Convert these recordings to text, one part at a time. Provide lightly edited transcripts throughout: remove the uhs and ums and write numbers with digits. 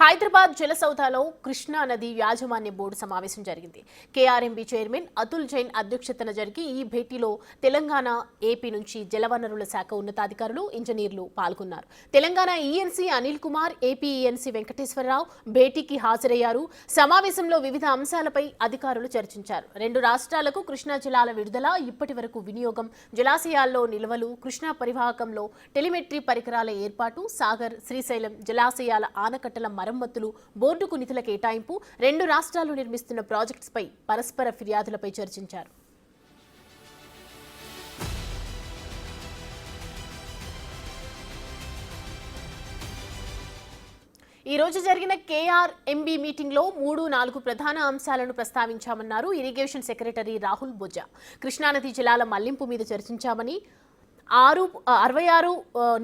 హైదరాబాద్ జలసౌధలో కృష్ణా నది యాజమాన్య బోర్డు సమావేశం జరిగింది. కేఆర్ఎంబీ చైర్మన్ అతుల్ జైన్ అధ్యక్షతన జరిగి ఈ భేటీలో తెలంగాణ, ఏపీ నుంచి జలవనరుల శాఖ ఉన్నతాధికారులు, ఇంజనీర్లు పాల్గొన్నారు. Telangana ENC Anil Kumar, AP ENC Venkateswara Rao భేటీకి హాజరయ్యారు. సమావేశంలో వివిధ అంశాలపై అధికారులు చర్చించారు. రెండు రాష్ట్రాలకు కృష్ణా జలాల విడుదల, ఇప్పటి వరకు వినియోగం, జలాశయాల్లో నిల్వలు, కృష్ణా పరివాహకంలో టెలిమెట్రీ పరికరాల ఏర్పాటు, సాగర్, శ్రీశైలం జలాశయాల ఆనకట్టల మరమ్మతులు, బోర్డుకు నిధుల కేటాయింపు, రెండు రాష్ట్రాలు నిర్మిస్తున్న ప్రాజెక్ట్స్పై పరస్పర ఫిర్యాదులపై చర్చించారు. ఈ రోజు జరిగిన కేఆర్ఎంబీ మీటింగ్లో 3-4 ప్రధాన అంశాలను ప్రస్తావించామన్నారు ఇరిగేషన్ సెక్రటరీ రాహుల్ బొజ్జా. కృష్ణానది జలాల మళ్లింపు మీద చర్చించామని, 66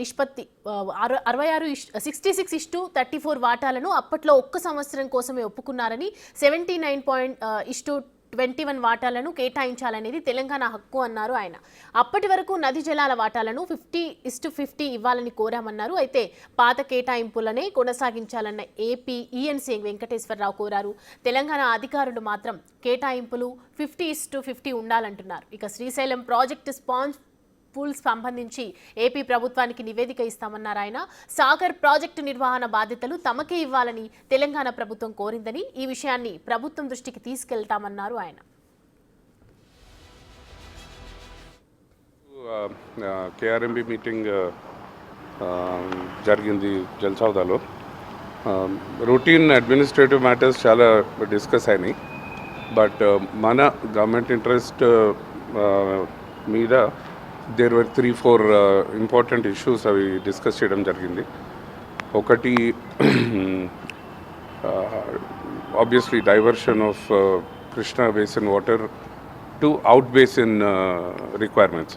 నిష్పత్తి 66:34 వాటాలను అప్పట్లో ఒక్క సంవత్సరం కోసమే ఒప్పుకున్నారని, 79:21 వాటాలను కేటాయించాలనేది తెలంగాణ హక్కు అన్నారు ఆయన. అప్పటి వరకు నది జలాల వాటాలను 50:50 ఇవ్వాలని కోరామన్నారు. అయితే పాత కేటాయింపులనే కొనసాగించాలన్న ఏపీ ఈఎన్సీ వెంకటేశ్వరరావు కోరారు. తెలంగాణ అధికారులు మాత్రం కేటాయింపులు 50:50 ఉండాలంటున్నారు. ఇక శ్రీశైలం ప్రాజెక్టు స్పాన్స్ పూల్స్ సంబంధించి ఏపీ ప్రభుత్వానికి నివేదిక ఇస్తామన్నారు ఆయన. సాగర్ ప్రాజెక్టు నిర్వహణ బాధ్యతలు తమకే ఇవ్వాలని తెలంగాణ ప్రభుత్వం కోరిందని, ఈ విషయాన్ని ప్రభుత్వం దృష్టికి తీసుకెళ్తామన్నారు ఆయన. కేఆర్ఎంబీ మీటింగ్ జరిగింది జల్సౌదాలో. రొటీన్ అడ్మినిస్ట్రేటివ్ మ్యాటర్స్ చాలా డిస్కస్ అయినాయి. బట్ మన గవర్నమెంట్ ఇంట్రెస్ట్ మీద దేర్ వర్ 3-4 ఇంపార్టెంట్ ఇష్యూస్ అవి డిస్కస్ చేయడం జరిగింది. ఒకటి obviously diversion of Krishna basin water to out basin requirements.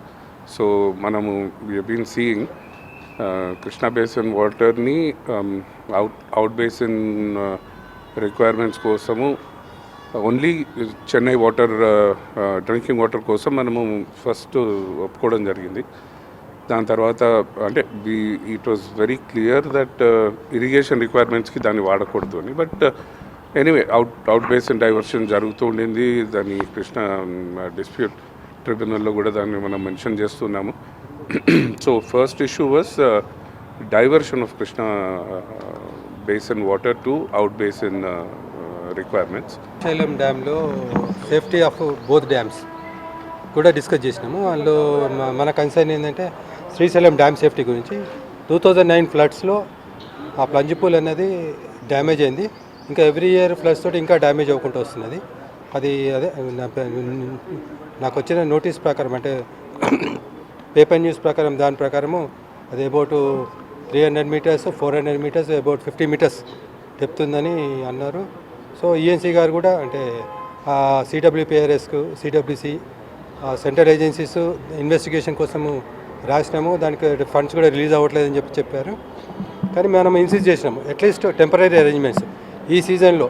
So మనము we been seeing Krishna basin వాటర్ని అవుట్ బేసిన్ రిక్వైర్మెంట్స్ కోసము only Chennai water drinking water కోసం మనము ఫస్ట్ ఒప్పుకోవడం జరిగింది. దాని తర్వాత అంటే it was very clear that irrigation రిక్వైర్మెంట్స్కి దాన్ని వాడకూడదు అని. But anyway out basin diversion జరుగుతూ ఉండింది. దాన్ని కృష్ణా డిస్ప్యూట్ ట్రిబ్యునల్లో కూడా దాన్ని మనం మెన్షన్ చేస్తున్నాము. So first issue was diversion of Krishna basin water to out basin requirements. Srisailam డ్యామ్లో సేఫ్టీ ఆఫ్ బోత్ డ్యామ్స్ కూడా డిస్కస్ చేసినాము. అందులో మన కన్సర్న్ ఏంటంటే శ్రీశైలం డ్యామ్ సేఫ్టీ గురించి. 2009 ఫ్లడ్స్లో ఆ ప్లంజ్ పూల్ అనేది డ్యామేజ్ అయింది. ఇంకా ఎవ్రీ ఇయర్ ఫ్లడ్స్ తోటి ఇంకా డ్యామేజ్ అవ్వకుండా వస్తున్నది. అది అదే నాకు వచ్చిన నోటీస్ ప్రకారం, అంటే పేపర్ న్యూస్ ప్రకారం, దాని ప్రకారము అది about 300 meters, 400 meters, about 50 meters depth ఉందని అన్నారు. సో ఈఎన్సీ గారు కూడా, అంటే సిడబ్ల్యూపిఆర్ఎస్కు, సిడబ్ల్యూసి, సెంట్రల్ ఏజెన్సీస్ ఇన్వెస్టిగేషన్ కోసము రాసినాము. దానికి ఫండ్స్ కూడా రిలీజ్ అవ్వట్లేదని చెప్పారు. కానీ మనం ఇన్సిస్ట్ చేసినాము అట్లీస్ట్ టెంపరీ అరేంజ్మెంట్స్ ఈ సీజన్లో.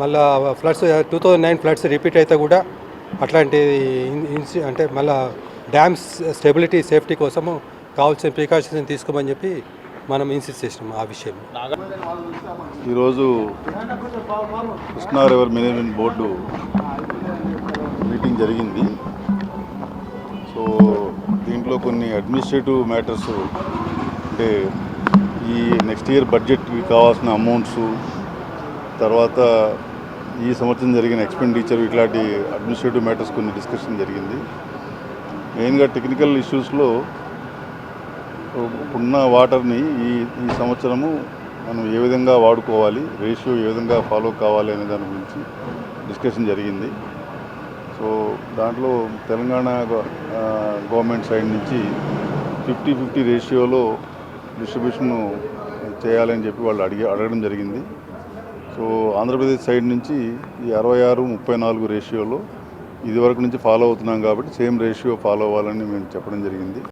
మళ్ళీ ఫ్లడ్స్ 2009 ఫ్లడ్స్ రిపీట్ అయితే కూడా అట్లాంటి అంటే మళ్ళీ డ్యామ్స్ స్టెబిలిటీ, సేఫ్టీ కోసము కావాల్సిన ప్రికాషన్స్ తీసుకోమని చెప్పి మనం ఇన్సిస్ట్ చేసినాము ఆ విషయం. ఈరోజు Krishna river management board meeting జరిగింది. సో దీంట్లో కొన్ని అడ్మినిస్ట్రేటివ్ మ్యాటర్స్, అంటే ఈ నెక్స్ట్ ఇయర్ బడ్జెట్కి కావాల్సిన అమౌంట్స్, తర్వాత ఈ సంవత్సరం జరిగిన ఎక్స్పెండిచర్, ఇట్లాంటి అడ్మినిస్ట్రేటివ్ మ్యాటర్స్ కొన్ని డిస్కషన్ జరిగింది. మెయిన్గా టెక్నికల్ ఇష్యూస్లో ఉన్న వాటర్ని ఈ సంవత్సరము మనం ఏ విధంగా వాడుకోవాలి, రేషియో ఏ విధంగా ఫాలో కావాలి అనే దాని గురించి డిస్కషన్ జరిగింది. సో దాంట్లో తెలంగాణ గవర్నమెంట్ సైడ్ నుంచి 50-50 రేషియోలో డిస్ట్రిబ్యూషన్ చేయాలని చెప్పి వాళ్ళు అడగడం జరిగింది. సో ఆంధ్రప్రదేశ్ సైడ్ నుంచి ఈ 66-34 రేషియోలో ఇదివరకు నుంచి ఫాలో అవుతున్నాం కాబట్టి సేమ్ రేషియో ఫాలో అవ్వాలని మేము చెప్పడం జరిగింది.